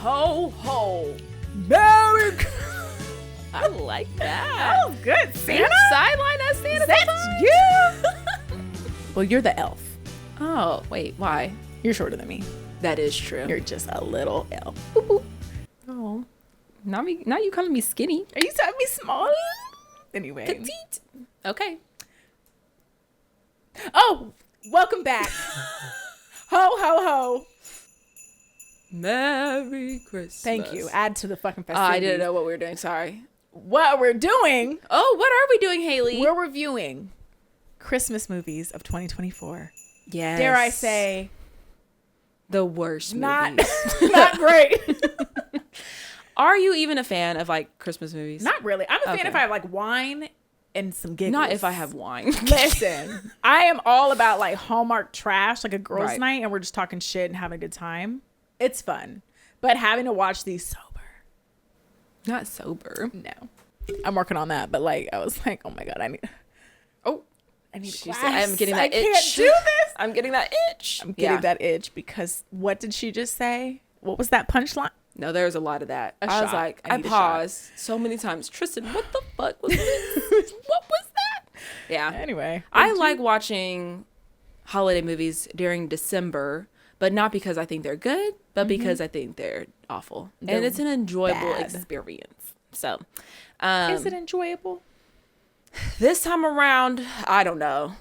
ho, ho. Merry I like that. That was good, Santa. You sideline as Santa. That's you. Well, you're the elf. Oh, wait, why? You're shorter than me. That is true. You're just a little elf. Boop, boop. Oh, now you calling me skinny. Are you telling me small? Anyway. Petite. Okay. Oh, welcome back. Ho, ho, ho. Merry Christmas. Thank you. Add to the fucking festivities. I didn't know what we were doing. Sorry. What we're doing. Oh, what are we doing, Hayley? We're reviewing Christmas movies of 2024. Yes. Dare I say, the worst not movies. not great. Are you even a fan of like Christmas movies? Not really. I'm a fan Okay. if I have like wine and some giggles. Not if I have wine. Listen, I am all about like Hallmark trash, like a girls' Right. night, and we're just talking shit and having a good time. It's fun, but having to watch these sober, Not sober. no. I'm working on that, but like I was like, oh my god, I need a She glass. said, I'm getting that I itch. can't do this. I'm getting that itch. I'm getting that itch because what did she just say? What was that punchline? No, there was a lot of that. A I was shot. like, I I need a paused so many times. Tristan, what the fuck was this? What was that? Yeah. Anyway, I like watching holiday movies during December, but not because I think they're good, but because I think they're awful. They're and it's an enjoyable bad. experience. So, is it enjoyable? this time around, I don't know.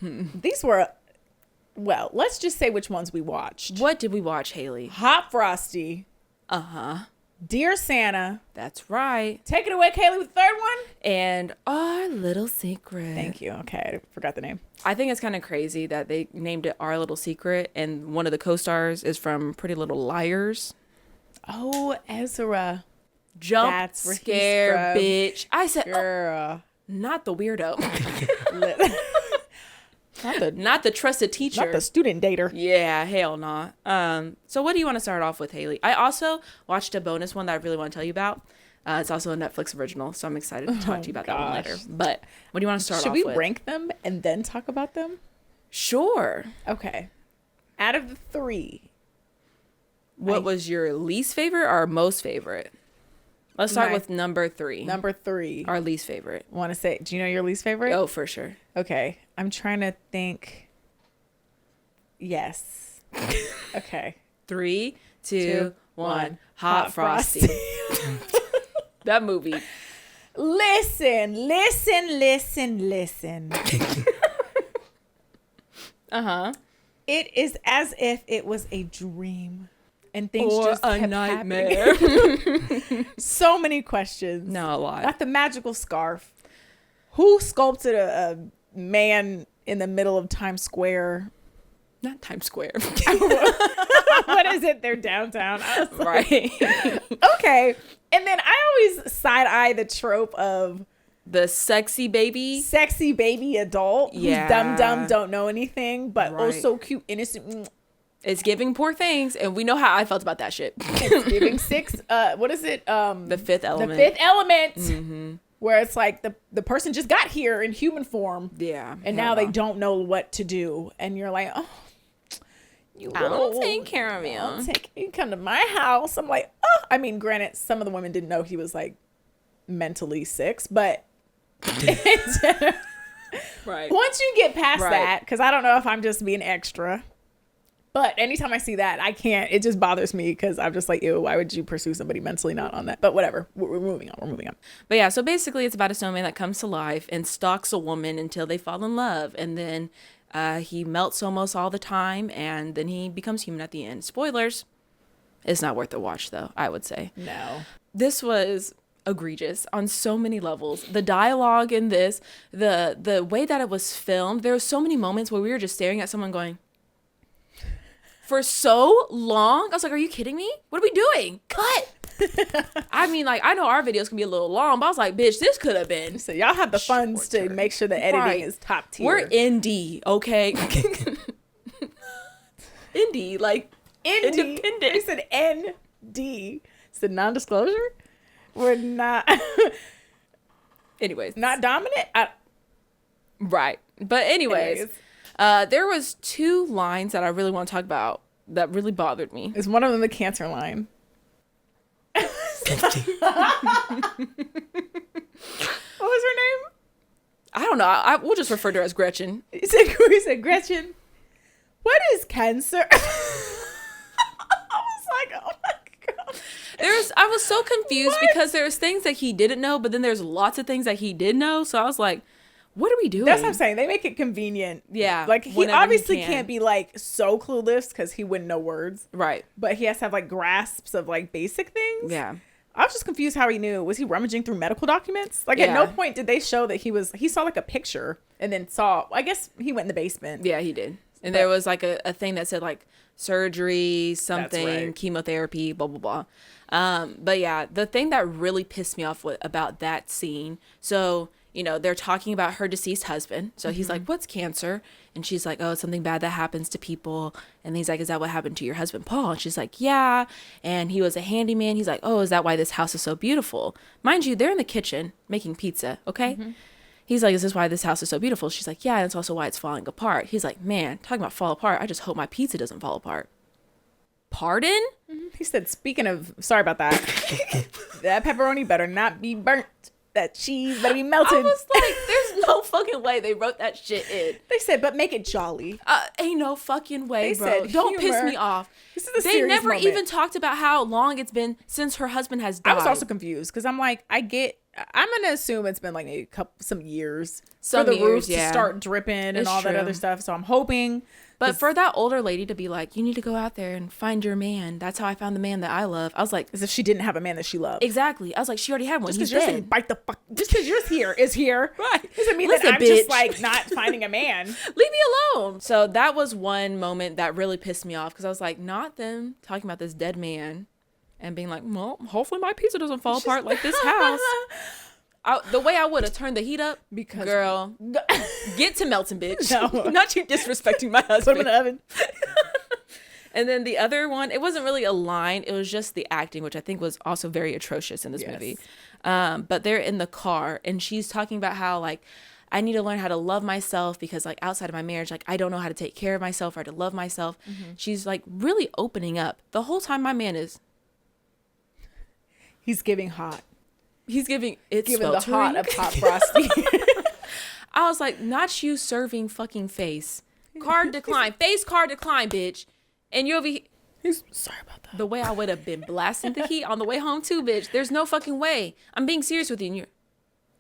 These were, well, let's just say which ones we watched. What did we watch, Hayley? Hot Frosty, Uh-huh. Dear Santa. That's right. Take it away, Kayli, with the third one. And Our Little Secret. Thank you. Okay, I forgot the name. I think it's kind of crazy that they named it Our Little Secret, and one of the co-stars is from Pretty Little Liars. Oh, Ezra. Jump That's where he's scare, from. bitch. I said, oh, Girl. not the weirdo. not Not the trusted teacher. the student dater. Yeah, hell nah. So what do you want to start off with, Hayley? I also watched a bonus one that I really want to tell you about. It's also a Netflix original, so I'm excited to talk to you about that one later. But what do you want to start Should off we with? rank them and then talk about them? Sure. Okay. Out of the three. What was your least favorite or most favorite? Let's start with number 3. Number 3. Our least favorite. Want to say, do you know your least favorite? Oh, for sure. Okay. I'm trying to think. Yes. Okay. 3, 2, 1. Hot Hot Frosty. That movie. Listen. Uh-huh. It is as if it was a dream and things Or just a kept nightmare. happening. So many questions. No, a lot. Not the magical scarf. Who sculpted a man in the middle of Times Square? Not Times Square. What is it? They're downtown. I was like, Right. okay. And then I always side eye the trope of The sexy baby. sexy baby adult Yeah. who's dumb, don't know anything, but oh Right. so cute, innocent. It's giving Poor Things, and we know how I felt about that shit. It's giving six. What is it? The Fifth Element. The Fifth Element. Where it's like the person just got here in human form. Yeah. And hell now they no. don't know what to do. And you're like, oh, you I'll take care of you. You come to my house. I'm like, oh. I mean, granted, some of the women didn't know he was like mentally sick, but Right. once you get past Right. that, because I don't know if I'm just being extra, but anytime I see that, I can't. It just bothers me because I'm just like, ew, why would you pursue somebody mentally not on that? But whatever. We're moving on. But yeah, so basically it's about a snowman that comes to life and stalks a woman until they fall in love. And then he melts almost all the time, and then he becomes human at the end. Spoilers. It's not worth the watch, though, I would say. No. This was egregious on so many levels. The dialogue in this, the way that it was filmed, there were so many moments where we were just staring at someone going, for so long. I was like, are you kidding me? What are we doing? Cut. I mean, like, I know our videos can be a little long, but I was like, bitch, this could have been. So y'all have the funds to Shorter. make sure the editing Right. is top tier. We're indie, okay? Indie, like, independent. They said ND. It's the non-disclosure. We're not Anyways. not dominant. Right. But anyways, there was 2 lines that I really want to talk about that really bothered me. Is one of them the cancer line? 50. What was her name? I don't know. We'll just refer to her as Gretchen. He said, Gretchen, what is cancer? I was like, oh my God. I was so confused because there's things that he didn't know, but then there's lots of things that he did know. So I was like, what are we doing? That's what I'm saying. They make it convenient. Yeah. Like, he obviously can't be like so clueless because he wouldn't know words. Right. But he has to have like grasps of like basic things. Yeah. I was just confused how he knew. Was he rummaging through medical documents? Like, at no point did they show that he saw like a picture and then I guess he went in the basement. Yeah, he did. And there was like a thing that said like surgery, something, right. chemotherapy, blah, blah, blah. But yeah, the thing that really pissed me off about that scene. So, you know, they're talking about her deceased husband. So he's like, what's cancer? And she's like, oh, it's something bad that happens to people. And he's like, is that what happened to your husband, Paul? And she's like, yeah. And he was a handyman. He's like, oh, is that why this house is so beautiful? Mind you, they're in the kitchen making pizza. Okay. He's like, is this why this house is so beautiful? She's like, yeah. And it's also why it's falling apart. He's like, man, talking about fall apart. I just hope my pizza doesn't fall apart. Pardon? He said, speaking of, sorry about that. That pepperoni better not be burnt. That cheese better be melted. I was like, there's no fucking way they wrote that shit in. They said, but make it jolly. Ain't no fucking way, They bro. said Don't piss humor. me off. This is a They serious never moment. even talked about how long it's been since her husband has died. I was also confused because I'm like, I'm gonna assume it's been like some years Some for the years, roof yeah. to start dripping and It's all that true. other stuff. So I'm hoping. But for that older lady to be like, you need to go out there and find your man. That's how I found the man that I love. I was like, As if she didn't have a man that she loved. exactly. I was like, she already had one. Just He's because yours dead. bite the fuck. Just because yours is here. Right. Doesn't mean Listen, that I'm just bitch. like not finding a man. Leave me alone. So that was one moment that really pissed me off because I was like, not them talking about this dead man and being like, well, hopefully my pizza doesn't fall apart like this house. The way I would have turned the heat up, Because girl, get to melting, bitch. No. Not you disrespecting my Put him husband. in the oven. And then the other one, it wasn't really a line. It was just the acting, which I think was also very atrocious in this Yes. movie. But they're in the car and she's talking about how like, I need to learn how to love myself because like outside of my marriage, like I don't know how to take care of myself or to love myself. She's like really opening up. The whole time my man is, He's giving hot. he's giving it's Giving the sweltering. hot of hot frosty. I was like, not you serving fucking face. Card decline. Face card decline, bitch. And you'll be He's sorry about that. the way I would have been blasting the heat on the way home too, bitch. There's no fucking way. I'm being serious with you. And you're,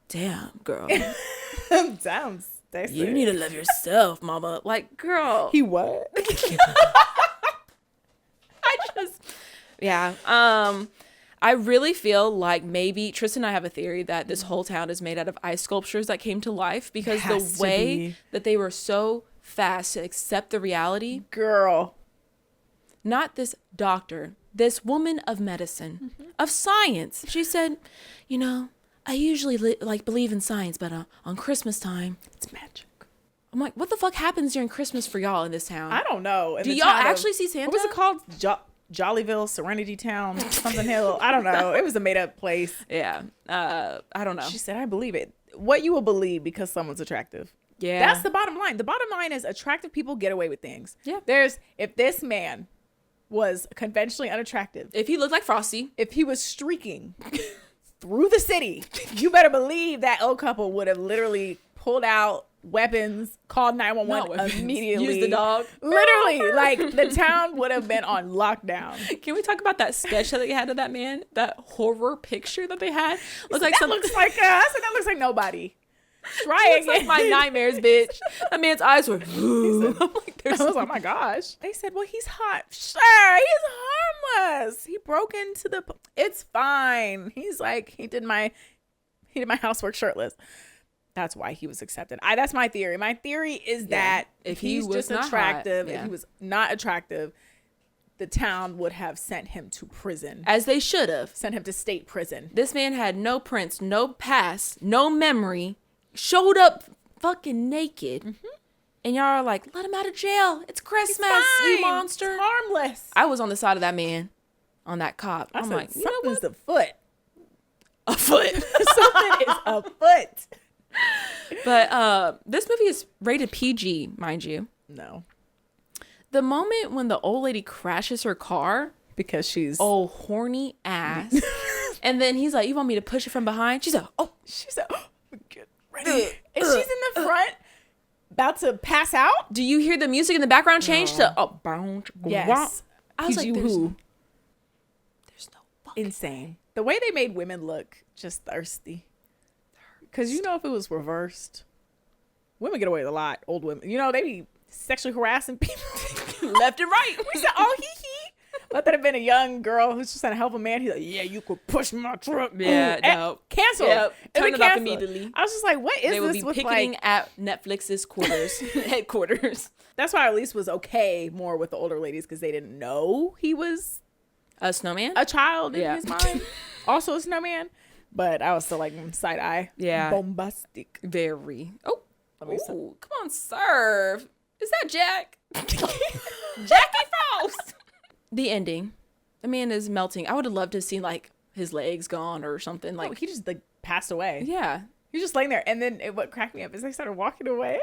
damn, girl. Sounds sexy. You need to love yourself, mama. Like, girl. He what? I just, yeah. I really feel like maybe Tristan and I have a theory that this whole town is made out of ice sculptures that came to life because Has the to way be. that they were so fast to accept the reality. Girl. Not this doctor, this woman of medicine, of science. She said, you know, I usually believe in science, but on Christmas time, It's magic. I'm like, what the fuck happens during Christmas for y'all in this town? I don't know. In Do the y'all town of- actually see Santa? What was it called? Jollyville, Serenity Town, something hill. I don't know. It was a made up place. Yeah. I don't know. She said, I believe it. What you will believe because someone's attractive. Yeah. That's the bottom line. The bottom line is attractive people get away with things. Yeah. If this man was conventionally unattractive, If he looked like Frosty. if he was streaking through the city, you better believe that old couple would have literally pulled out weapons, called 911 immediately. Use the dog. Literally, like the town would have been on lockdown. Can we talk about that sketch that they had of that man? That horror picture that they had? Looked like That looks like I said that looks like nobody. Try Looks like again. my nightmares, bitch. That man's eyes were. I'm like, I there's was like, oh my gosh. They said, well, he's hot. Sure, he's harmless. He broke into the. It's fine. He's like, he did my housework shirtless. That's why he was accepted. That's my theory. My theory is that if he he's was just not hot, attractive, yeah. if he was not attractive, the town would have sent him to prison. as they should have. Sent him to state prison. This man had no prints, no past, no memory. Showed up fucking naked, and y'all are like, "Let him out of jail. It's Christmas, you Fine. monster." It's harmless. I was on the side of that man, on that cop. I I'm said, like, you know something's what? afoot. A foot. Something is afoot. But this movie is rated PG, mind you. No. The moment when the old lady crashes her car, because she's horny ass. And then he's like, you want me to push it from behind? She's like, get ready. And she's in the front, about to pass out. do you hear the music in the background change to Yes. I was like, there's no fucking insane. The way they made women look just thirsty. Because you know, if it was reversed, women get away with a lot. Old women, you know, they be sexually harassing people left and right. We said, oh, hee. Let that have been a young girl who's just trying to help a man. He's like, yeah, you could push my truck. Yeah, no. Cancel. Yep. Turn it off immediately. I was just like, what is this? They would be picketing at Netflix's headquarters. That's why I at least was okay more with the older ladies, because they didn't know he was A snowman? a child in his mind. Also a snowman. But I was still like, side eye. Yeah. Bombastic. Very. Oh. Let me Ooh, come on, serve. Is that Jack? Jackie Frost. The ending. The man is melting. I would have loved to have seen like his legs gone or something. Like He just like passed away. yeah. He was just laying there. And then what cracked me up is they started walking away.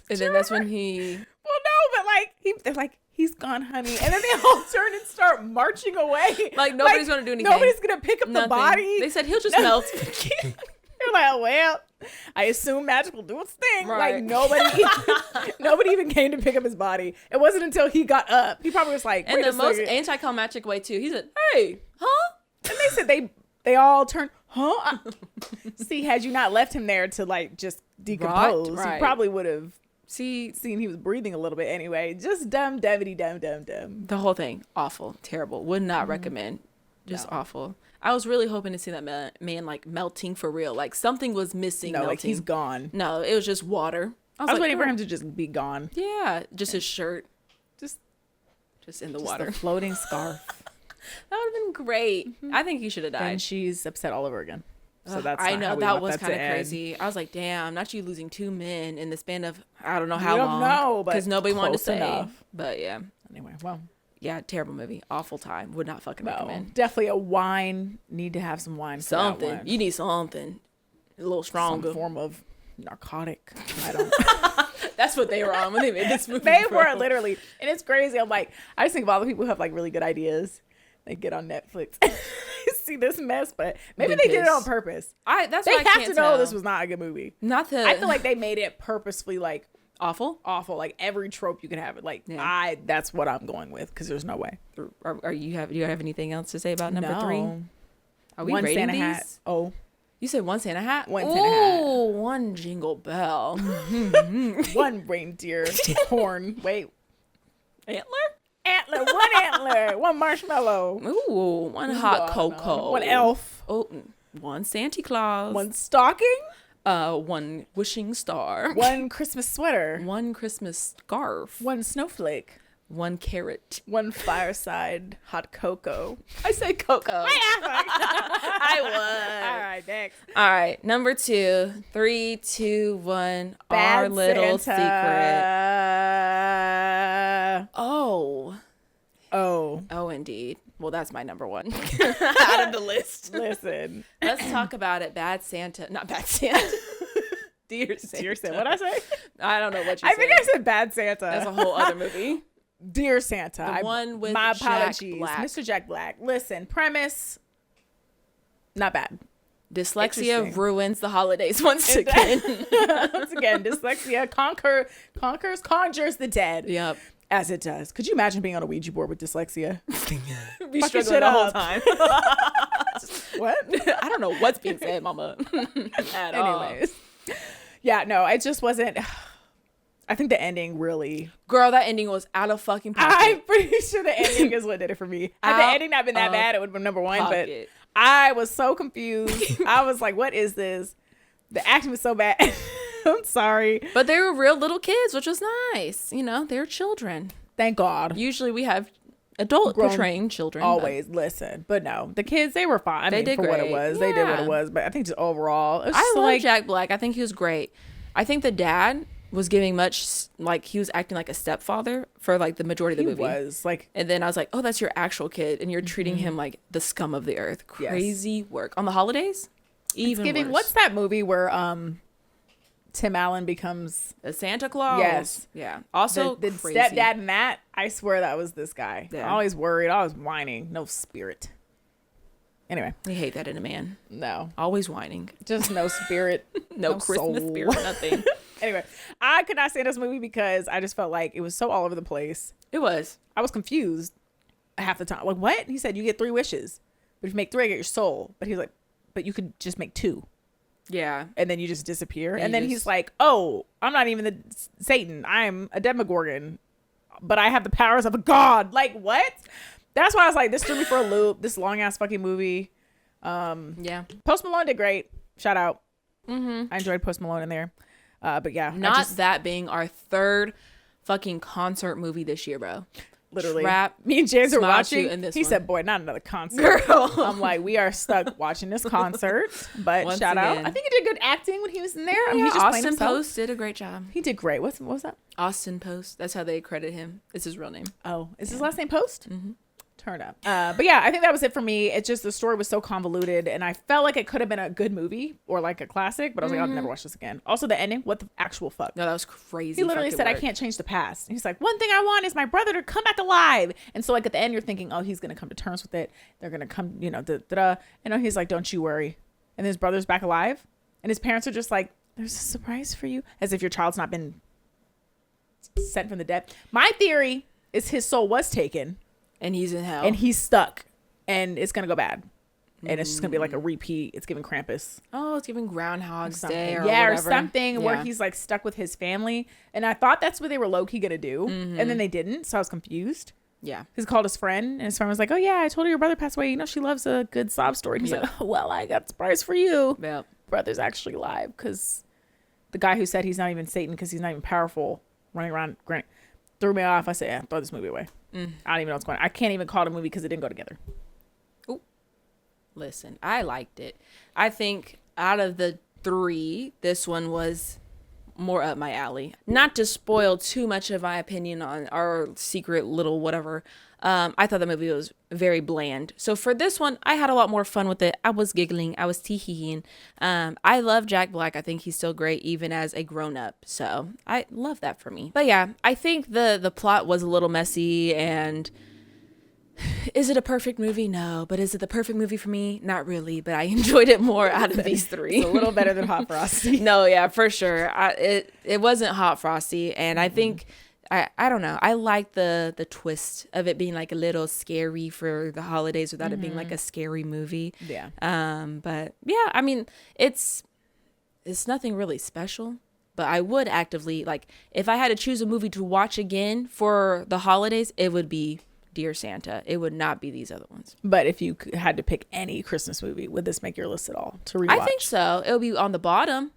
And then that's when he Well, no, but like they're like, he's gone, honey. And then they all turn and start marching away. like nobody's gonna do anything. Nobody's gonna pick up the body. They said he'll just melt. They're like, oh, well, I assume magic will do its thing. Right. Like nobody even came to pick up his body. It wasn't until he got up. He probably was like, And wait the a most second. anticlimactic way too. He said, "Hey, huh?" And they said they all turned, huh? See, had you not left him there to like just decompose, Right. he probably would have See, seen he was breathing a little bit anyway. Just dumb. the whole thing awful, terrible. Would not recommend. Just awful. I was really hoping to see that man like melting for real. Like something was missing. No, melting. like he's gone. No, it was just water. I was like, waiting for girl. him to just be gone. Yeah, just his shirt, Just in the just water. a floating scarf. That would have been great. I think he should have died. And she's upset all over again. So Ugh, that's I not know how we that want was to kind of end. crazy. I was like, damn, not you losing 2 men in the span of I don't know how We don't long. know, but because nobody wanted to close say. enough. But yeah, Anyway, well, yeah, terrible movie, awful time. Would not fucking no, recommend. definitely a wine. Need to have some wine. For that Something one. you need something a little stronger. Some form of narcotic. I don't. That's what they were on when they made this movie. They bro. were literally, and it's crazy. I'm like, I just think of all the people who have like really good ideas. They get on Netflix, see this mess, but maybe Been they did it pissed. on purpose. That's They what I have can't to know tell. this was not a good movie. Not the. I feel like they made it purposefully like awful. awful, like every trope you can have it. Like Yeah. that's what I'm going with because there's no way. Are you have? Do you have anything else to say about number No. 3? Are we One rating Santa these? hat. Oh, You said one Santa hat. One Santa hat. Oh, one jingle bell. one reindeer horn. Wait, Antler. one antler, one marshmallow, Ooh, one hot I don't know. cocoa. One elf, Oh, one Santa Claus. one stocking, one wishing star. one Christmas sweater, One Christmas scarf. one snowflake, One carrot. one fireside hot cocoa. I said cocoa. I was. All right, next. All right, number 2. 3, 2, 1. Bad Our little Santa. secret. Oh. Oh, Indeed. Well, that's my number 1 out of the list. listen. Let's talk about it. Bad Santa. Not Bad Santa. Dear Santa. Dear Santa. What'd I say? I don't know what you I said. think I said Bad Santa. That's a whole other movie. Dear Santa. The one with my Jack apologies. Black. Mr. Jack Black. Listen, premise, not bad. Dyslexia Interesting. ruins the holidays once again. Once again, dyslexia conjures the dead. Yep. As it does. Could you imagine being on a Ouija board with dyslexia? Be Fucking struggling shit the whole up. time. What? I don't know what's being said, mama. At all. Anyways. Yeah, no, it just wasn't. I think the ending really. Girl, that ending was out of fucking pocket. I'm pretty sure the ending is what did it for me. Had the Out ending not been that of bad, it would have been number 1. pocket. But I was so confused. I was like, what is this? The acting was so bad. I'm sorry. But they were real little kids, which was nice. You know, they're children. Thank God. Usually we have adult Grown- portraying children. but- Always listen. But no, the kids, they were fine. They did for what it great. was. They did what Yeah. it was. But I think just overall, it was I just love like, Jack Black. I think he was great. I think the dad was giving much, like, he was acting like a stepfather for, like, the majority of the he movie. was like, And then I was like, oh, that's your actual kid. And you're treating him like the scum of the earth. Yes. Crazy work. On the holidays? Even giving, worse. what's that movie where Tim Allen becomes A Santa Claus? Yes. Yeah. Also, the crazy. stepdad in that? I swear that was this guy. Yeah. Always worried, always whining, no spirit. Anyway, I hate that in a man. no, Always whining. just no spirit, No Christmas soul. spirit, nothing. Anyway, I could not stand this movie because I just felt like it was so all over the place. It was. I was confused half the time. Like, what? He said you get 3 wishes, but if you make 3, I get your soul. But he's like, but you could just make 2. Yeah. And then you just disappear. And And then you he's just- like, oh, I'm not even the Satan. I'm a Demogorgon, but I have the powers of a god. Like, what? That's why I was like, this threw me for a loop. This long ass fucking movie. Yeah. Post Malone did great. Shout out. Mm-hmm. I enjoyed Post Malone in there. But yeah, Not that being our 3rd fucking concert movie this year, bro. literally. Trap Me and James were smash you watching. in this He one. said, boy, not another concert. Girl. I'm like, we are stuck watching this concert. But Once shout out. again. I think he did good acting when he was in there. I mean, Yeah, he just played Austin himself. Post did a great job. He did great. What was that? Austin Post. That's how they credit him. It's his real name. Oh, is his last name Post? Mm-hmm. Turn up. But yeah, I think that was it for me. It's just the story was so convoluted, and I felt like it could have been a good movie or like a classic, but I was like, I'll never watch this again. Also, the ending, what the actual fuck? No, that was crazy. He literally fucking said, work. I can't change the past. And he's like, one thing I want is my brother to come back alive. And so, like, at the end, you're thinking, oh, he's going to come to terms with it. They're going to come, you know, da-da-da. And then he's like, don't you worry. And his brother's back alive. And his parents are just like, there's a surprise for you. As if your child's not been sent from the dead. My theory is his soul was taken. And he's in hell. And he's stuck. And it's going to go bad. And it's just going to be like a repeat. It's giving Krampus. oh, it's giving Groundhog's Something. Day or yeah, whatever. or something where Yeah. he's like stuck with his family. And I thought that's what they were low-key gonna do. Mm-hmm. And then they didn't, so I was confused. Yeah. He's called his friend, and his friend was like, oh yeah, I told her your brother passed away. You know, she loves a good sob story. And he's Yeah. like, oh, well, I got a surprise for you. Yeah. Brother's actually alive because the guy who said he's not even Satan because he's not even powerful running around threw me off. I said, yeah, throw this movie away. I don't even know what's going on. I can't even call it a movie because it didn't go together. Listen, I liked it. I think out of the 3, this one was more up my alley. Not to spoil too much of my opinion on our secret little whatever. I thought the movie was very bland. So for this one, I had a lot more fun with it. I was giggling. I was tee-heeing. I love Jack Black. I think he's still great even as a grown-up. So I love that for me. But yeah, I think the plot was a little messy and... Is it a perfect movie? No. But is it the perfect movie for me? Not really. But I enjoyed it more out of these 3. It's a little better than Hot Frosty. No, yeah, for sure. It wasn't Hot Frosty. And I think, I don't know. I like the twist of it being like a little scary for the holidays without it being like a scary movie. Yeah. But yeah, I mean, it's nothing really special. But I would actively, like, if I had to choose a movie to watch again for the holidays, it would be Dear Santa. It would not be these other ones. But if you had to pick any Christmas movie, would this make your list at all to rewatch? I think so. It'll be on the bottom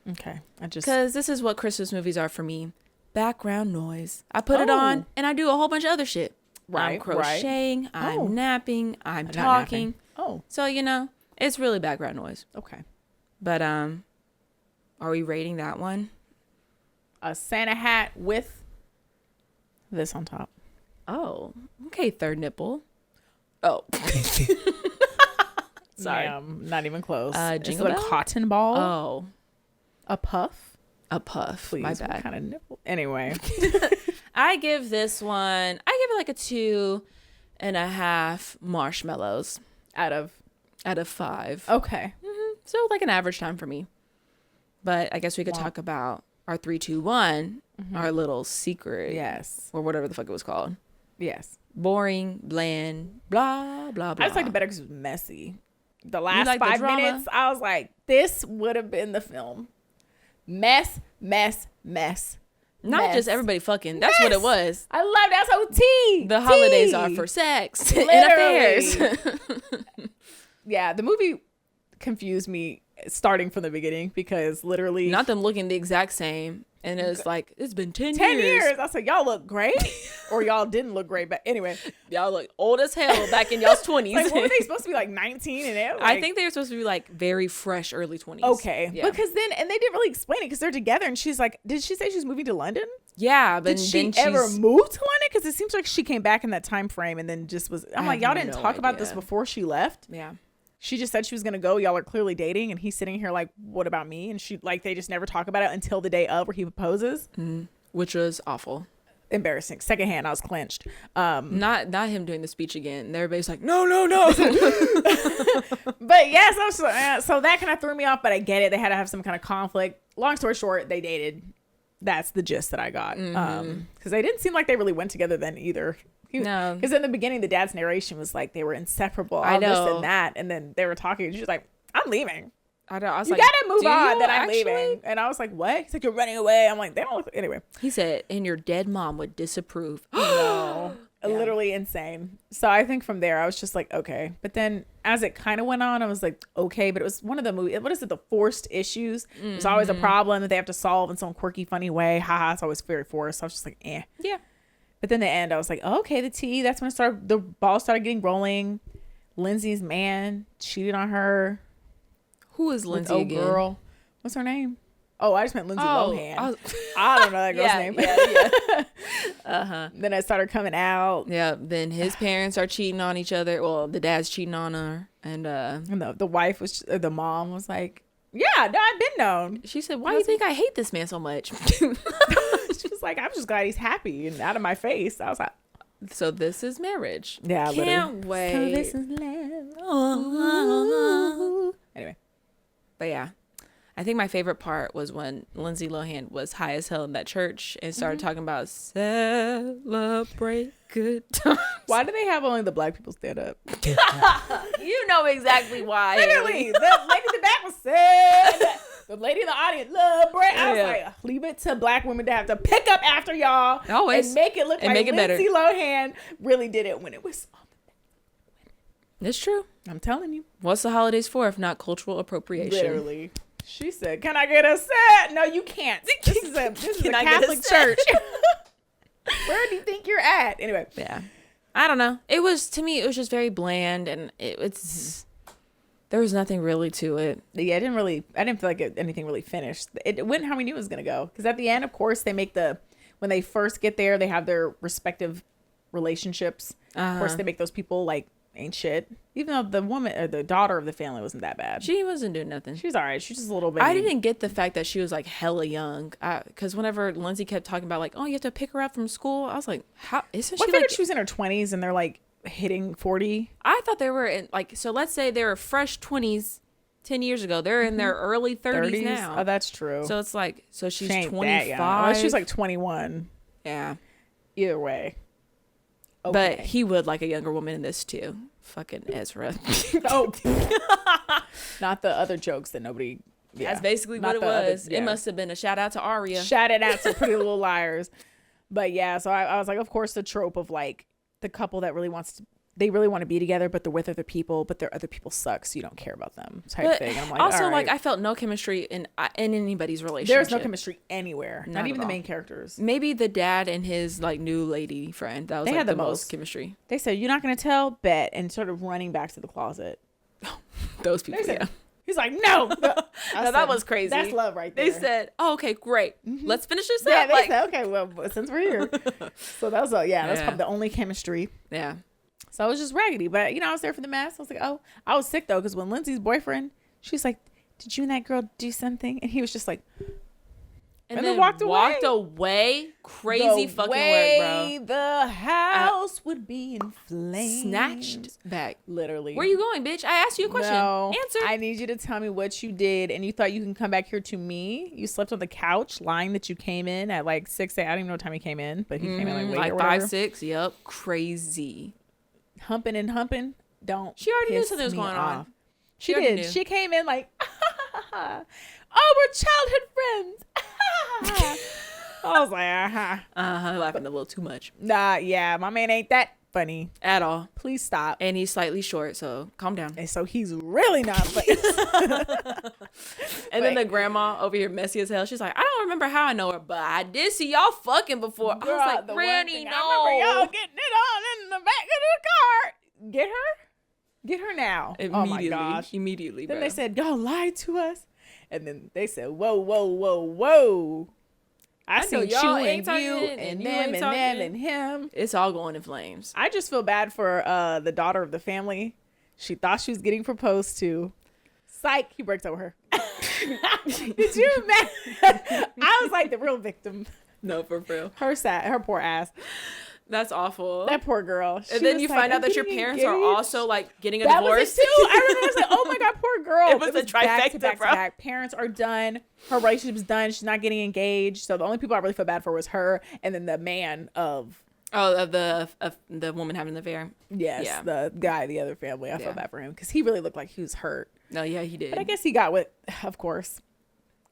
Okay. because this is what Christmas movies are for me. Background noise. I put it Oh. on and I do a whole bunch of other shit. I'm Right, crocheting. I'm Oh. napping. I'm Not talking. napping. Oh, So, you know, it's really background noise. okay. But are we rating that one? A Santa hat with this on top. Oh, okay, third nipple. Oh. Sorry. Ma'am, not even close. Is Jingle it a Bell? cotton ball? Oh, A puff? a puff. Please. My What bad. kind of nipple? Anyway. I give this one, I give it like a 2.5 marshmallows Out of. out of 5. Okay. So like an average time for me. But I guess we could Wow. talk about our 3, 2, 1, our little secret. Yes. Or whatever the fuck it was called. Yes. Boring, bland, blah, blah, blah. I just liked it better because it was messy. The last like the 5 drama? minutes, I was like, this would have been the film. Mess, mess, mess. Not mess. just everybody fucking. That's what it Mess. was. I love that. So tea. The holidays are for sex and affairs. Yeah, the movie confused me starting from the beginning because literally Not them looking the exact same. And it's like, it's been 10 10 years. I was like, y'all look great. Or y'all didn't look great. But anyway, Y'all look old as hell back in y'all's 20s. like, what were they supposed to be like 19 and it? I think they were supposed to be like very fresh early 20s. Okay. Yeah. Because then, and they didn't really explain it because they're together and she's like, did she say she's moving to London? Yeah, but Did she then ever she's- move to London? Because it seems like she came back in that time frame and then just was. I'm I like, y'all have didn't no talk about this idea. before she left. Yeah. She just said she was gonna go. Y'all are clearly dating, and he's sitting here like, what about me? And she like they just never talk about it until the day of where he proposes. Which was awful. embarrassing. Secondhand, I was clenched. Not him doing the speech again. Everybody's like, no. But yes, so that kind of threw me off, but I get it. They had to have some kind of conflict. Long story short, they dated. That's the gist that I got. Because they didn't seem like they really went together then either. No. Because in the beginning, the dad's narration was like they were inseparable. I know. This and that. And then they were talking. And she was like, I'm leaving. I was you like, gotta move on. Then I'm actually? leaving. And I was like, what? He's like, you're running away. I'm like, they don't. Anyway. He said, and your dead mom would disapprove. No. Yeah. Literally insane. So I think from there, I was just like, okay. But then as it kind of went on, I was like, okay. But it was one of the movies. What is it? The forced issues. There's always a problem that they have to solve in some quirky, funny way. Haha. It's always very forced. So I was just like, eh. Yeah. But then the end, I was like, oh, okay, the tea. That's when the ball started getting rolling. Lindsay's man cheated on her. Who is Lindsay again? Girl. What's her name? Oh, I just meant Lindsay Lohan. I I don't know that girl's name. Yeah. Then it started coming out. Yeah. Then his parents are cheating on each other. Well, the dad's cheating on her. And the wife was, the mom was like, yeah, no, I've been known. she said, why do you think I hate this man so much? She was like, I'm just glad he's happy and out of my face. I was like, so this is marriage. yeah, Can't wait. So this is love. Anyway. But yeah, I think my favorite part was when Lindsay Lohan was high as hell in that church and started talking about celebrate good times. Why do they have only the black people stand up? You know exactly why. Literally, the lady in the back was sad. The lady in the audience, love break. I was like, leave it to black women to have to pick up after y'all. Always. And make it look And like make it better. Lindsay Lohan really did it when it was on the It's true. I'm telling you. What's the holidays for if not cultural appropriation? Literally. She said, can I get a set? No, you can't. This is a Can I get a Catholic set? church. Where do you think you're at? Anyway. Yeah. I don't know. It was, to me, it was just very bland and it's there was nothing really to it. Yeah, I didn't feel like anything really finished. It went how we knew it was going to go. Because at the end, of course, they make when they first get there, they have their respective relationships. Of course, they make those people like ain't shit. Even though the woman or the daughter of the family wasn't that bad. She wasn't doing nothing. She's all right. She's just a little bit. I didn't get the fact that she was like hella young. Because whenever Lindsay kept talking about like, oh, you have to pick her up from school. I was like, how isn't I she figured like? she was in her 20s and they're like hitting 40. I thought they were in like, so let's say they were fresh 20s 10 years ago. They're in their early 30s now. Oh, that's true. So it's like, so she's She ain't 25. that young. She's like 21. Yeah. Either way. But he would like a younger woman in this too. Fucking Ezra. Oh. Not the other jokes that nobody. Yeah. That's basically Not what it the was. other- yeah. It must have been a shout out to Aria. Shout it out to Pretty Little Liars. But yeah, so I was like, of course, the trope of like the couple that really they really want to be together, but they're with other people, but their other people suck, so you don't care about them type thing. And I'm like, also, all right. like I felt no chemistry in anybody's relationship. There's no chemistry anywhere. Not Not at even the all. main characters. Maybe the dad and his like new lady friend. That was They like had the the most most. chemistry. They said, you're not going to tell? Bet. And sort of running back to the closet. Those people. They said, Yeah. he's like, no. No, that was crazy. That's love right there. They said, "Oh, okay, great. Let's finish this yeah, up." they Like, said, okay, well, since we're here. So that was, that's Yeah. probably the only chemistry. yeah. So I was just raggedy, but I was there for the mess. I was like, oh, I was sick though, because when Lindsay's boyfriend, she's like, did you and that girl do something? And he was just like, And then then walked walked away. Crazy the fucking way work, the house would be in flames. Snatched back. Literally. Where you going, bitch? I asked you a question. No, Answer. I need you to tell me what you did, and you thought you can come back here to me. You slept on the couch, lying that you came in at like 6 a.m. I don't even know what time he came in, but he came in like late like or 5, whatever. 6. Yep. Crazy. Humping and humping. Don't. She already knew piss something was me going on. off. She already did. knew. She came in like, oh, we're childhood friends. I was like, Laughing a little too much. nah, yeah, my man ain't that funny. At all. Please stop. And he's slightly short, so calm down. And so he's really not funny. And then the grandma over here messy as hell. She's like, I don't remember how I know her, but I did see y'all fucking before. I was like, the one Granny, thing no. I remember y'all getting it on in the back of the car. Get her? Get her now. Oh my gosh. Immediately, Then bro. they said, y'all lied to us. And then they said, whoa, whoa, whoa, whoa. I know seen y'all you ain't and you talking, and you them ain't and them talking. and him. It's all going in flames. I just feel bad for the daughter of the family. She thought she was getting proposed to. Psych, he breaks over her. Did you imagine? I was like the real victim. No, for real. Her poor ass. That's awful. That poor girl. And then you find out that your parents are also like getting a divorce. Was it too. I remember I was like, oh my God, poor girl. It was a trifecta, bro. Parents are done. Her relationship's done. She's not getting engaged. So the only people I really felt bad for was her and then the man of the woman having the affair. Yes, yeah. The guy, the other family. I felt bad for him because he really looked like he was hurt. No, yeah, he did. But I guess he got with, of course.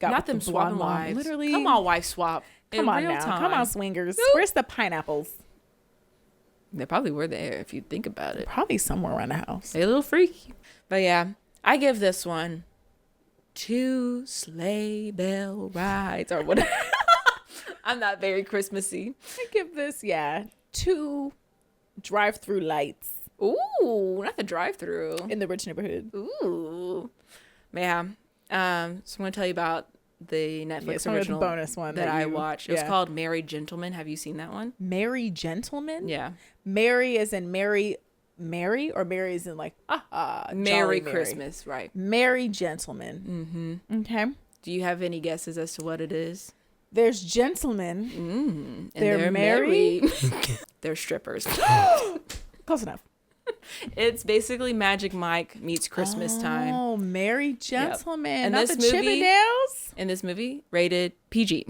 Not them swapping wives. Literally. Come on, wife swap. Come on now. Time. Come on, swingers. Oop. Where's the pineapples? They probably were there if you think about it. Probably somewhere around the house. They're a little freaky. But yeah, I give this one 2 sleigh bell rides or whatever. I'm not very Christmassy. I give this, 2 drive-through lights. Ooh, not the drive-through. In the rich neighborhood. Ooh. Yeah. So I'm going to tell you about the Netflix original bonus one that I watched. It was called Married Gentlemen. Have you seen that one? Married Gentlemen? Yeah. Mary as in Mary, or Mary as in like, Merry Christmas, right. Married Gentlemen. Mm-hmm. Okay. Do you have any guesses as to what it is? There's gentlemen. And they're married. They're strippers. Close enough. It's basically Magic Mike meets Christmas time. Oh, Married Gentlemen. Yep. And not this the movie, Chippendales? In this movie, rated PG.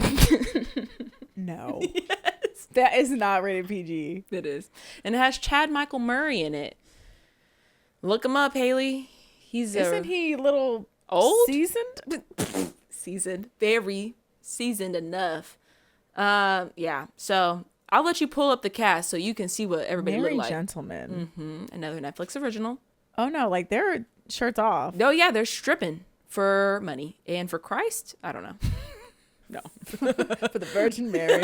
No. Yes. That is not rated PG. It is. And it has Chad Michael Murray in it. Look him up, Hayley. Isn't he a little old? Seasoned? Seasoned. Very seasoned enough. Yeah. So I'll let you pull up the cast so you can see what everybody look like. Gentlemen. Mm-hmm. Another Netflix original. Oh no, like they're shirts off. Oh yeah, they're stripping for money and for Christ. I don't know. No. For the Virgin Mary.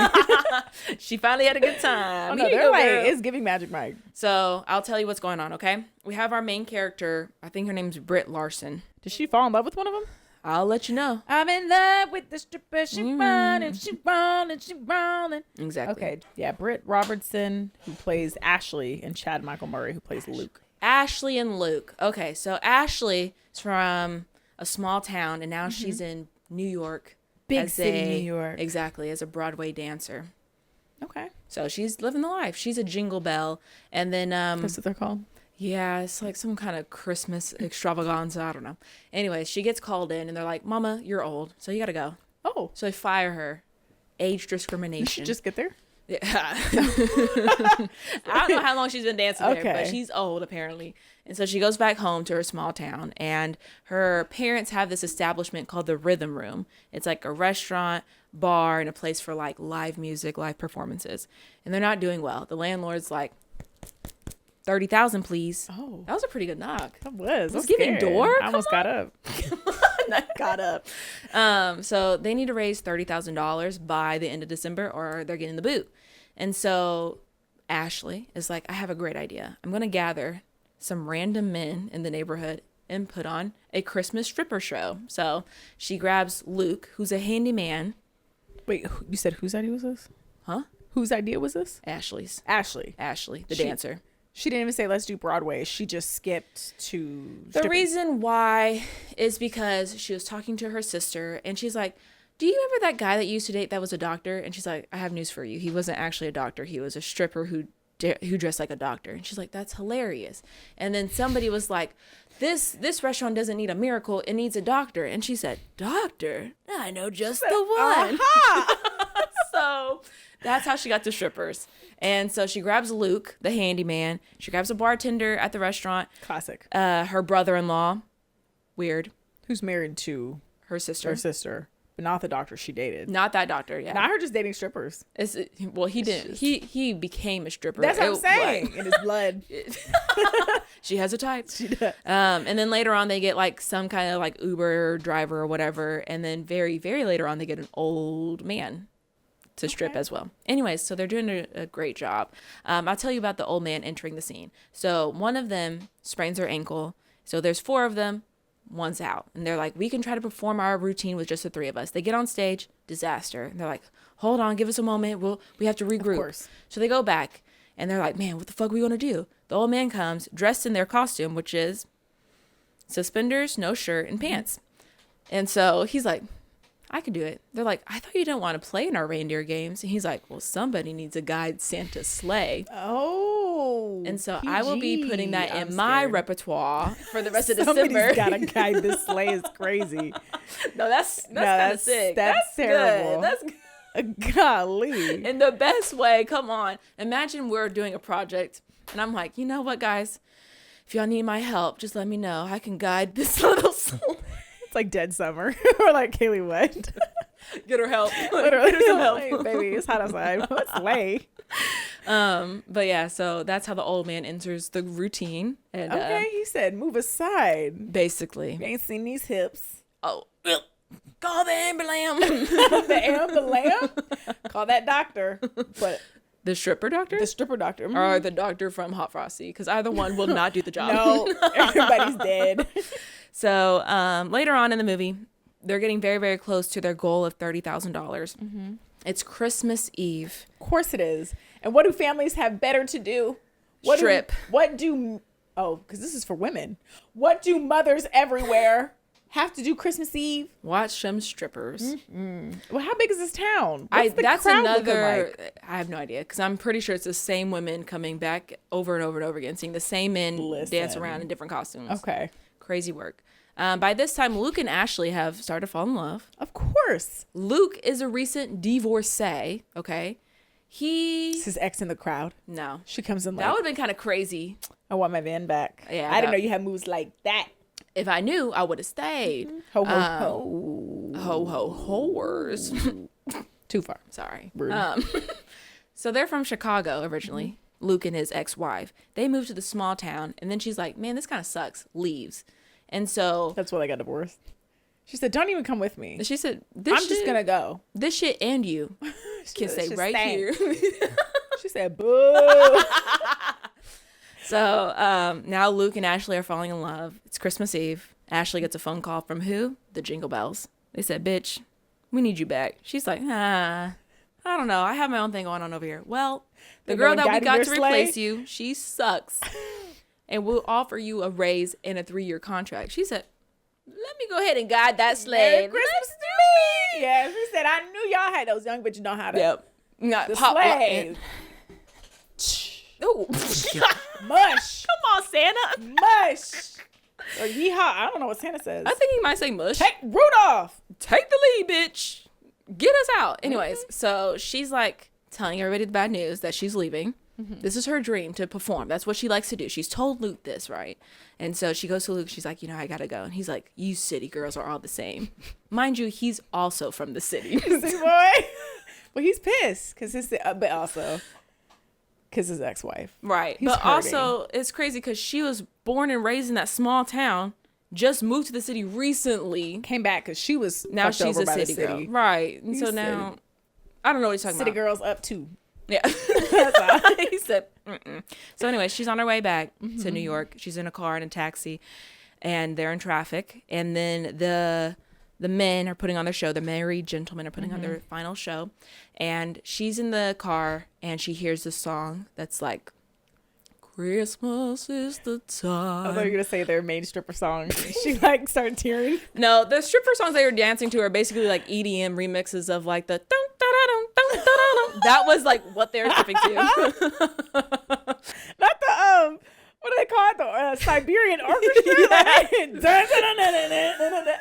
She finally had a good time. Oh, no, they're like, it's giving Magic Mike. So I'll tell you what's going on, okay? We have our main character. I think her name's Britt Larson. Did she fall in love with one of them? I'll let you know. I'm in love with the stripper. She rolling, she rolling, she rolling. Exactly. Okay. Yeah, Britt Robertson, who plays Ashley, and Chad Michael Murray, who plays Luke. Ashley and Luke. Okay, so Ashley is from a small town, and now she's in New York. Big city New York. Exactly, as a Broadway dancer. Okay. So she's living the life. She's a jingle bell. And then that's what they're called? Yeah, it's like some kind of Christmas extravaganza. I don't know. Anyways, she gets called in and they're like, Mama, you're old, so you gotta go. Oh. So they fire her. Age discrimination. Did she just get there? Yeah. I don't know how long she's been dancing there, but she's old apparently. And so she goes back home to her small town, and her parents have this establishment called the Rhythm Room. It's like a restaurant, bar, and a place for like live music, live performances. And they're not doing well. The landlord's like, 30,000, please. Oh, that was a pretty good knock. That was. It's giving door. I almost got up. I got up. So they need to raise $30,000 by the end of December, or they're getting the boot. And so Ashley is like, I have a great idea. I'm gonna gather some random men in the neighborhood and put on a Christmas stripper show. So she grabs Luke, who's a handyman. Wait, you said whose idea was this? Huh? Whose idea was this? Ashley's. Ashley, the dancer. She didn't even say let's do Broadway. She just skipped to The reason why is because she was talking to her sister and she's like, do you remember that guy that you used to date that was a doctor? And she's like, I have news for you. He wasn't actually a doctor. He was a stripper who dressed like a doctor. And she's like, that's hilarious. And then somebody was like, this restaurant doesn't need a miracle. It needs a doctor. And she said, doctor? I know just the one. So that's how she got to strippers. And so she grabs Luke, the handyman. She grabs a bartender at the restaurant. Classic. Her brother-in-law. Weird. Who's married to her sister. But not the doctor she dated. Not that doctor, yeah. Not her just dating strippers. Well, he didn't. He became a stripper. That's what I'm saying. In his blood. She has a type. She does. And then later on, they get like some kind of like Uber driver or whatever. And then very, very later on, they get an old man to strip as well. Anyways, so they're doing a great job. I'll tell you about the old man entering the scene. So one of them sprains her ankle. So there's 4 of them. One's out. And they're like, we can try to perform our routine with just the 3 of us. They get on stage, disaster. And they're like, hold on, give us a moment. We have to regroup. Of course. So they go back and they're like, man, what the fuck are we going to do? The old man comes dressed in their costume, which is suspenders, no shirt, and pants. And so he's like, I could do it. They're like, I thought you didn't want to play in our reindeer games. And he's like, well, somebody needs to guide Santa's sleigh. Oh. And so PG. I will be putting that in my scared. repertoire for the rest of Somebody's December. gotta guide this sleigh is crazy. No, that's kind of sick. That's terrible. Good. That's good. Golly. In the best way. Come on. Imagine we're doing a project and I'm like, you know what, guys? If y'all need my help, just let me know. I can guide this little soul. It's like Dead Summer. Or like Kayli what? Get her help. Literally. Get her some help. Hey, baby, it's hot outside. What's lay? But yeah, so that's how the old man enters the routine. And Okay, he said, move aside. basically. You ain't seen these hips. Oh, call the ambulance. The ambulance. Call that doctor. But The stripper doctor? the stripper doctor. Or the doctor from Hot Frosty, because either one will not do the job. No, everybody's dead. So later on in the movie, they're getting very, very close to their goal of $30,000. It's Christmas Eve. Of course it is. And what do families have better to do? Strip. Because this is for women. What do mothers everywhere have to do Christmas Eve? Watch some strippers. Well, how big is this town? What's the That's crowd looking another. like? I have no idea, because I'm pretty sure it's the same women coming back over and over and over again, seeing the same men dance Listen. around in different costumes. Okay. Crazy work. By this time, Luke and Ashley have started to fall in love. Of course. Luke is a recent divorcee. Okay, It's his ex in the crowd. no. She comes in That like, would have been kind of crazy. I want my van back. Yeah, I didn't that- know you had moves like that. If I knew, I would have stayed. Ho, ho, ho. Ho ho whores. Too far. Sorry. Rude. So they're from Chicago originally. Luke and his ex-wife. They moved to the small town, and then she's like, "Man, this kind of sucks." Leaves, and so That's why they got divorced. She said, don't even come with me. she said, I'm "This just going to go. this shit and you can stay Just right stay. here." She said, boo. So now Luke and Ashley are falling in love. It's Christmas Eve. Ashley gets a phone call from who? The Jingle Bells. They said, "Bitch, we need you back." She's like, I don't know. I have my own thing going on over here. Well, the They're girl going that we guiding got your to sleigh? replace you, she sucks. And we'll offer you a raise and a 3-year contract. She said, "Let me go ahead and guide that sleigh." Merry Christmas to me. Yeah, she said, I knew y'all had those young bitches know how to. Yep. Not The pop sleigh. Ooh. Mush. Come on, Santa. Mush. Or yeehaw. I don't know what Santa says. I think he might say mush. Take Rudolph. Take the lead, bitch. Get us out. Anyways, so she's like telling everybody the bad news that she's leaving. This is her dream to perform. That's what she likes to do. She's told Luke this, right? And so she goes to Luke. She's like, I gotta go. And he's like, "You city girls are all the same." Mind you, he's also from the city. See, boy. Well, he's pissed because but also because his ex-wife. Right. He's but hurting. also, it's crazy because she was born and raised in that small town, just moved to the city recently. Came back because she was Now fucked she's over a by the city girl. city. Right. And He's so city. now, I don't know what he's talking City about. girls up too. Yeah. That's all. He said, "Mm-mm." So anyway, she's on her way back to New York. She's in a car in a taxi, and they're in traffic. And then the men are putting on their show. The married gentlemen are putting on their final show. And she's in the car, and she hears this song that's like, "Christmas is the I thought you were time." gonna say their main stripper song. She like started tearing. No, the stripper songs they were dancing to are basically like EDM remixes of like the dun, dun, dun, dun, dun, dun, dun. That was like what they were stripping to. Not the what do they call it? The Siberian Orchestra. Yeah. Dun, dun, dun, dun, dun, dun, dun, dun.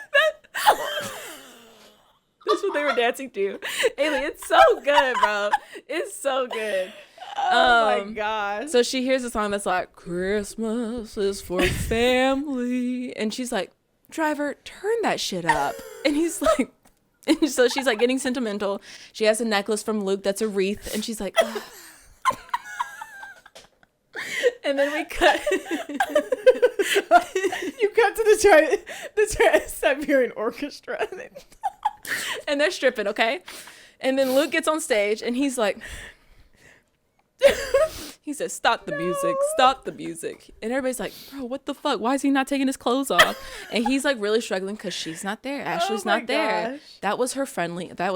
That's what they were dancing to. Hayley, it's so good, bro. It's so good. Oh my gosh. So she hears a song that's like, "Christmas is for family." And she's like, "Driver, turn that shit up." And he's like, and so she's like getting sentimental. She has a necklace from Luke that's a wreath. And she's like, "Ugh." And then we cut. You cut to the Siberian Orchestra. And they're stripping, okay? And then Luke gets on stage and he's like, he says, "Stop the music, stop the music." And everybody's like, "Bro, what the fuck? Why is he not taking his clothes off?" And he's like really struggling because she's not there. Ashley's my not there. gosh. That was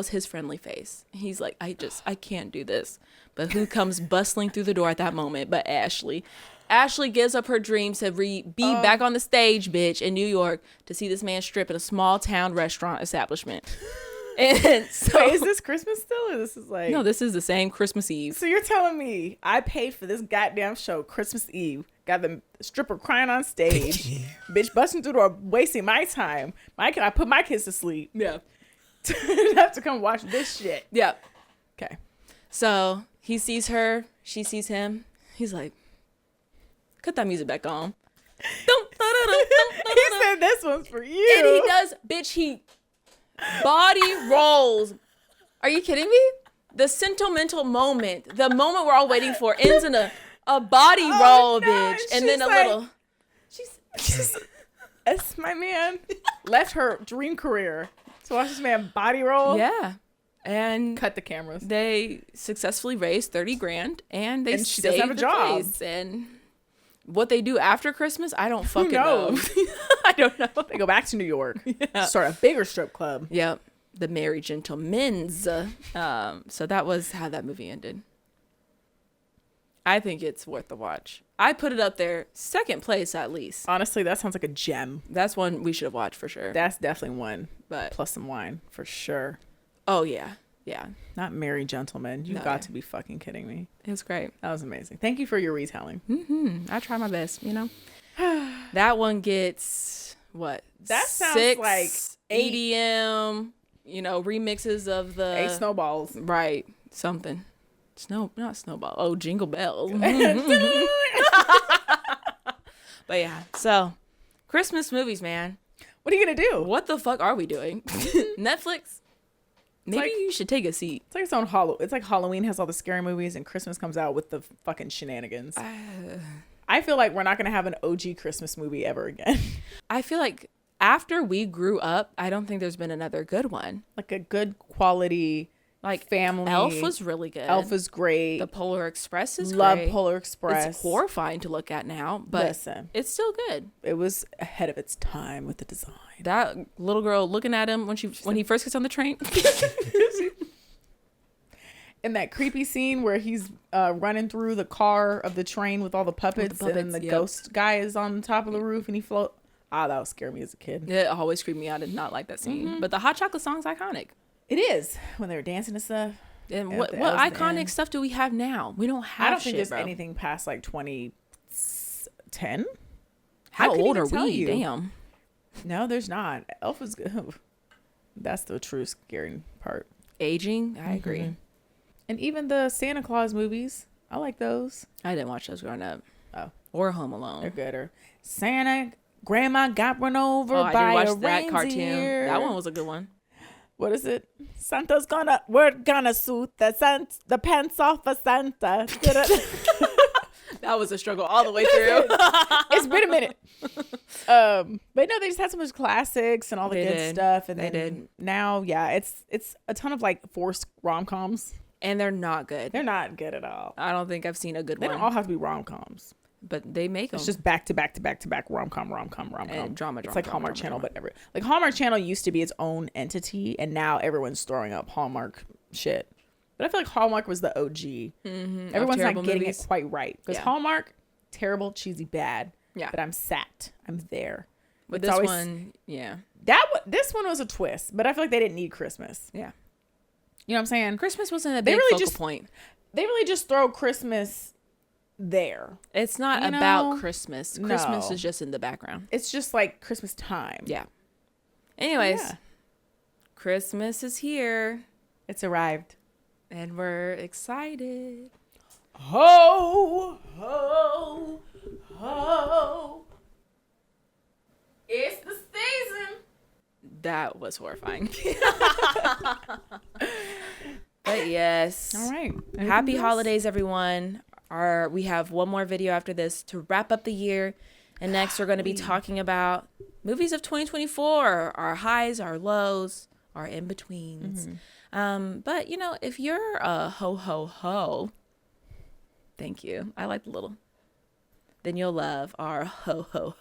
his friendly face. He's like, I can't do this. But who comes bustling through the door at that moment but Ashley? Ashley gives up her dreams to be back on the stage, bitch, in New York to see this man strip in a small town restaurant establishment. And so Wait, is this Christmas still, or this is like? no, this is the same Christmas Eve. So you're telling me I paid for this goddamn show Christmas Eve, got the stripper crying on stage, bitch busting through the door, wasting my time. I put my kids to sleep. Yeah. To have to come watch this shit. Yeah. Okay. So he sees her, she sees him. He's like, cut that music back on. He said this one's for you. And he does, bitch, he body rolls. Are you kidding me? The sentimental moment, the moment we're all waiting for, ends in a body roll, no. bitch. And then a She's like- little. She's that's my man. Left her dream career to watch this man body roll. Yeah. And Cut the cameras. they successfully raised 30 grand and they And she doesn't saved have a the job. place. And what they do after Christmas, I don't fucking know. knows? I don't know. They go back to New York. Yeah. Start a bigger strip club. Yep. The Merry Gentlemen's. So that was how that movie ended. I think it's worth the watch. I put it up there, second place at least. Honestly, that sounds like a gem. That's one we should have watched for sure. That's definitely one. But Plus some wine for sure. oh yeah, yeah, Not Merry Gentlemen. You've No, got yeah. to be fucking kidding me. it was great. That was amazing. Thank you for your retelling. I try my best, you know. That one gets what? That sounds 6 like ADM. You know, remixes of the 8 snowballs. right something. Not snowball. Oh, Jingle Bells. But yeah, so Christmas movies, man. What are you gonna do? What the fuck are we doing? Netflix? Maybe like- you should take a seat. It's like its own It's like Halloween has all the scary movies, and Christmas comes out with the fucking shenanigans. I feel like we're not gonna have an OG Christmas movie ever again. I feel like after we grew up, I don't think there's been another good one. Like a good quality, Like family. Elf was really good. Elf is great. The Polar Express is Love great. Polar Express. It's horrifying to look at now, but Listen, it's still good. it was ahead of its time with the design. That little girl looking at him when he first gets on the train. In that creepy scene where he's running through the car of the train with all the puppets, and then the yep. ghost guy is on top of the roof and he float. Ah, that would scare me as a kid. It always creeped me out. I did not like that scene. But the hot chocolate song's iconic. It is when they were dancing and stuff. And At what the iconic end. stuff do we have now? We don't have I don't shit, think there's bro. anything past like 2010. How couldn't old even are tell we? you. Damn. No, there's not. Elf is good. That's the true scary part. Aging? I agree. And even the Santa Claus movies, I like those. I didn't watch those growing up. Oh, Or Home they're Alone. good. Or Santa, Grandma got run over Oh, I by did a watch that reindeer. cartoon. That one was a good one. What is it? We're gonna suit the pants off of Santa. That was a struggle all the way through. It's been a minute. But no, they just had so much classics and all the They good did. stuff. And They then did. now, yeah, it's a ton of like forced rom-coms. And they're not good. They're not good at all. I don't think I've seen a good They one. don't all have to be rom-coms. But they make them. It's just back to back to back to back rom-com. And drama, It's like drama, Hallmark drama, Channel, drama. but like Hallmark Channel used to be its own entity, and now everyone's throwing up Hallmark shit. But I feel like Hallmark was the OG. Everyone's not terrible getting movies. it quite right because Yeah. Hallmark, terrible, cheesy, bad. Yeah. But I'm there. But It's this always- one, yeah. This one was a twist, but I feel like they didn't need Christmas. Yeah. You know what I'm saying? Christmas wasn't a They big really focal just- point. They really just throw Christmas there. It's not You about know? Christmas. Christmas No. is just in the background. It's just like Christmas time. Yeah. Anyways, Yeah. Christmas is here It's arrived. and we're excited. Ho, ho, ho. It's the season. That was horrifying. But yes. All right. Happy Anything else? holidays, everyone. We have one more video after this to wrap up the year. And next we're going to be talking about movies of 2024, our highs, our lows, our in-betweens. But, you know, if you're a ho, thank you. I like the little. Then you'll love our ho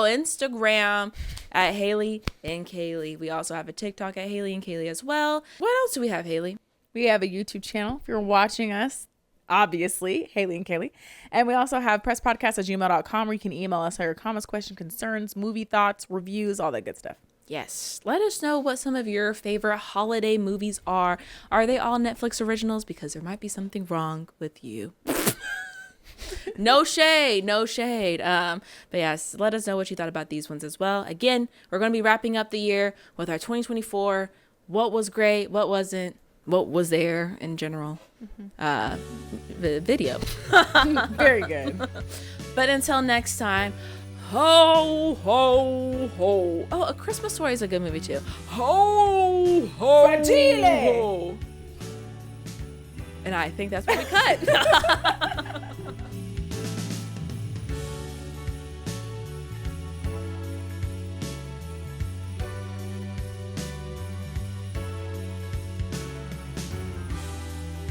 Instagram at Hayley and Kayli. We also have a TikTok at Hayley and Kayli as well. What else do we have, Hayley? We have a YouTube channel if you're watching us, obviously, Hayley and Kayli. And we also have presspodcast@gmail.com where you can email us all your comments, questions, concerns, movie thoughts, reviews, all that good stuff. Yes. Let us know what some of your favorite holiday movies are. Are they all Netflix originals? Because there might be something wrong with you. No shade. But yes, let us know what you thought about these ones as well. Again, we're going to be wrapping up the year with our 2024. What was great? What wasn't? What was there in general? The video. Very good. But until next time, ho, ho, ho. Oh, A Christmas Story is a good movie too. Ho, ho, Fragile. ho. And I think that's what we cut.